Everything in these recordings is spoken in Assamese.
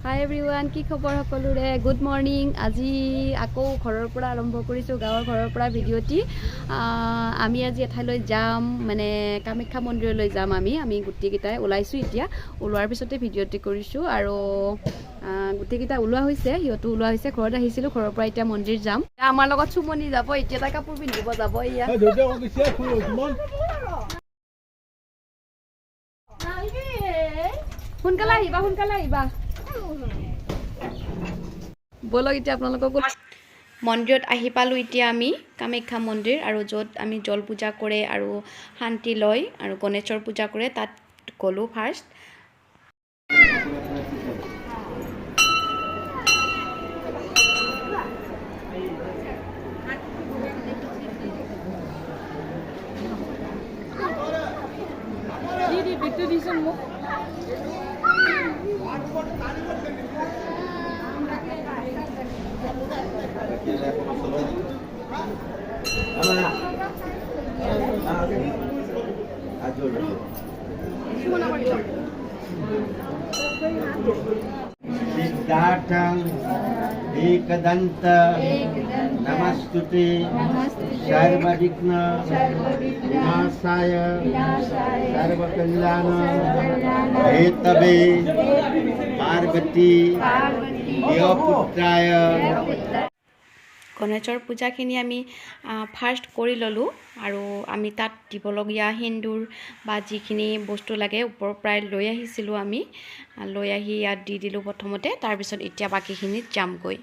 হাই এভৰিৱান, কি খবৰ সকলোৰে? Good morning. আজি আকৌ ঘৰৰ পৰা আৰম্ভ কৰিছোঁ, গাঁৱৰ ঘৰৰ পৰা ভিডিঅ'টি। আমি আজি এঠাইলৈ যাম, মানে কামাখ্যা মন্দিৰলৈ যাম। আমি গোটেইকেইটাই ওলাইছোঁ। এতিয়া ওলোৱাৰ পিছতে ভিডিঅ'টি কৰিছোঁ আৰু গোটেইকেইটা ওলোৱা হৈছে, সিহঁতো ওলোৱা হৈছে। ঘৰত আহিছিলোঁ, ঘৰৰ পৰা এতিয়া মন্দিৰ যাম। আমাৰ লগত চুমনি যাব, এতিয়া তাই কাপোৰ পিন্ধিব যাব। ইয়াত সোনকালে আহিবা, সোনকালে আহিবা। বলক এতিয়া আপোনালোকক মন্দিৰত আহি পালোঁ। এতিয়া আমি কামাখ্যা মন্দিৰ, আৰু য'ত আমি জল পূজা কৰে আৰু শান্তি লয় আৰু গণেশৰ পূজা কৰে, তাত গ'লোঁ ফাৰ্ষ্ট। सिद्धार्थं एकदन्त नमस्तुते सर्वविघ्न विनाशाय सर्वकल्याण हेतवे पार्वती देवपुत्राय। গণেশৰ পূজাখিনি আমি ফাৰ্ষ্ট কৰি ল'লোঁ, আৰু আমি তাত দিবলগীয়া সেন্দুৰ বা যিখিনি বস্তু লাগে ওপৰৰ পৰাই লৈ আহিছিলোঁ। আমি লৈ আহি ইয়াত দি দিলোঁ প্ৰথমতে, তাৰপিছত এতিয়া বাকীখিনিত যামগৈ।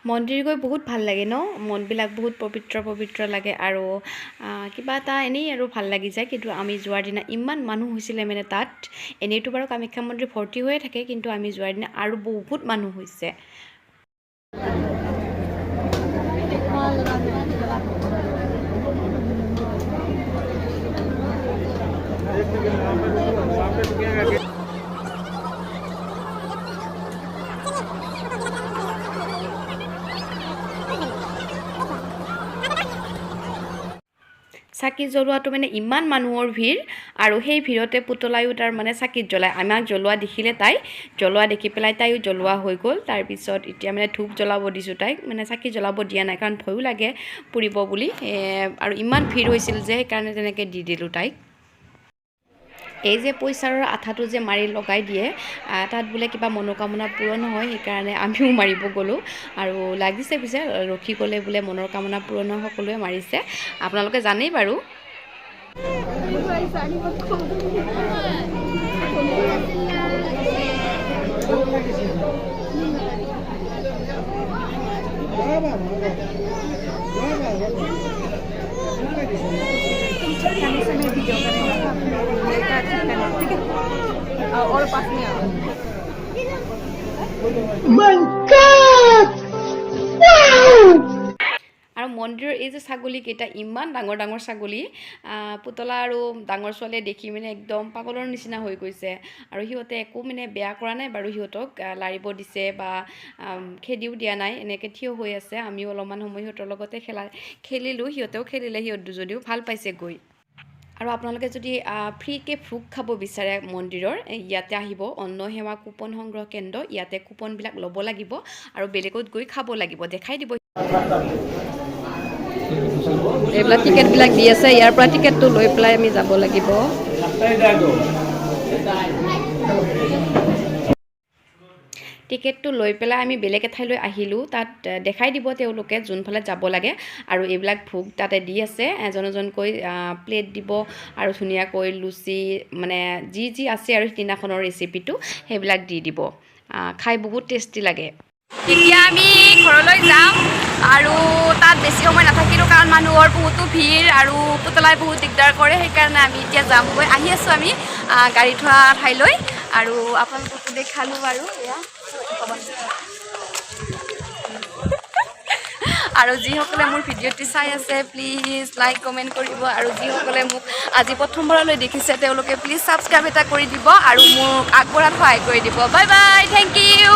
মন্দিৰ গৈ বহুত ভাল লাগে ন, মনবিলাক বহুত পবিত্ৰ পবিত্ৰ লাগে, আৰু কিবা এটা এনেই আৰু ভাল লাগি যায়। কিন্তু আমি যোৱাৰ দিনা ইমান মানুহ হৈছিলে, মানে তাত এনেইতো বাৰু কামাখ্যা মন্দিৰ ভৰ্তি হৈয়ে থাকে, কিন্তু আমি যোৱাৰ দিনা আৰু বহুত মানুহ হৈছে। চাকি জ্বলোৱাটো মানে ইমান মানুহৰ ভিৰ, আৰু সেই ভিৰতে পুতলায়ো তাৰ মানে চাকিত জ্বলায়। আমাক জ্বলোৱা দেখিলে, তাই জ্বলোৱা দেখি পেলাই তাইও জ্বলোৱা হৈ গ'ল। তাৰপিছত এতিয়া মানে ধূপ জ্বলাব দিছোঁ তাইক, মানে চাকি জ্বলাব দিয়া নাই, কাৰণ ভয়ো লাগে পুৰিব বুলি, আৰু ইমান ভিৰ হৈছিল যে সেইকাৰণে তেনেকৈ দি দিলোঁ তাইক। এই যে পইচাৰ আঠাটো যে মাৰি লগাই দিয়ে, তাত বোলে কিবা মনোকামনা পূৰণ হয়, সেইকাৰণে আমিও মাৰিব গ'লোঁ। আৰু লাগিছে পিছে, ৰখি গ'লে বোলে মনৰ কামনা পূৰণ হয়, সকলোৱে মাৰিছে, আপোনালোকে জানেই বাৰু। और पास में আৰু মন্দিৰৰ এই যে ছাগলীকেইটা, ইমান ডাঙৰ ডাঙৰ ছাগলী, পুতলা আৰু ডাঙৰ ছোৱালীয়ে দেখি মানে একদম পাগলৰ নিচিনা হৈ গৈছে। আৰু সিহঁতে একো মানে বেয়া কৰা নাই বাৰু, সিহঁতক লাৰিব দিছে বা খেদিও দিয়া নাই, এনেকৈ থিয় হৈ আছে। আমিও অলপমান সময় সিহঁতৰ লগতে খেলিলোঁ, সিহঁতেও খেলিলে, সিহঁত দুজনীও ভাল পাইছে গৈ। আৰু আপোনালোকে যদি ফ্ৰীকৈ ভোগ খাব বিচাৰে মন্দিৰৰ, ইয়াতে আহিব, অন্ন সেৱা কুপন সংগ্ৰহ কেন্দ্ৰ, ইয়াতে কুপনবিলাক ল'ব লাগিব আৰু বেলেগত গৈ খাব লাগিব, দেখাই দিব। এইবিলাক টিকেটবিলাক দি আছে, ইয়াৰ পৰা টিকেটটো লৈ পেলাই আমি যাব লাগিব। টিকেটটো লৈ পেলাই আমি বেলেগ এঠাইলৈ আহিলোঁ, তাত দেখাই দিব তেওঁলোকে যোনফালে যাব লাগে। আৰু এইবিলাক ভোগ তাতে দি আছে, এজন এজনকৈ প্লেট দিব, আৰু ধুনীয়াকৈ লুচি, মানে যি যি আছে আৰু সিদিনাখনৰ ৰেচিপিটো সেইবিলাক দি দিব। খাই বহুত টেষ্টি লাগে। এতিয়া আমি ঘৰলৈ যাম, আৰু তাত বেছি সময় নাথাকিলোঁ, কাৰণ মানুহৰ বহুতো ভিৰ আৰু পুতলাই বহুত দিগদাৰ কৰে, সেইকাৰণে আমি এতিয়া যামগৈ। আহি আছোঁ আমি গাড়ী থোৱা ঠাইলৈ, আৰু আপোনালোককো দেখালোঁ বাৰু। এয়া আৰু যিসকলে মোৰ ভিডিঅ'টি চাই আছে প্লিজ লাইক কমেণ্ট কৰিব আৰু যিসকলে মোক আজি প্ৰথমবাৰলৈ দেখিছে তেওঁলোকে প্লিজ ছাবস্ক্ৰাইব এটা কৰি দিব আৰু মোক আগবঢ়াত সহায় কৰি দিব বাই বাই থেংক ইউ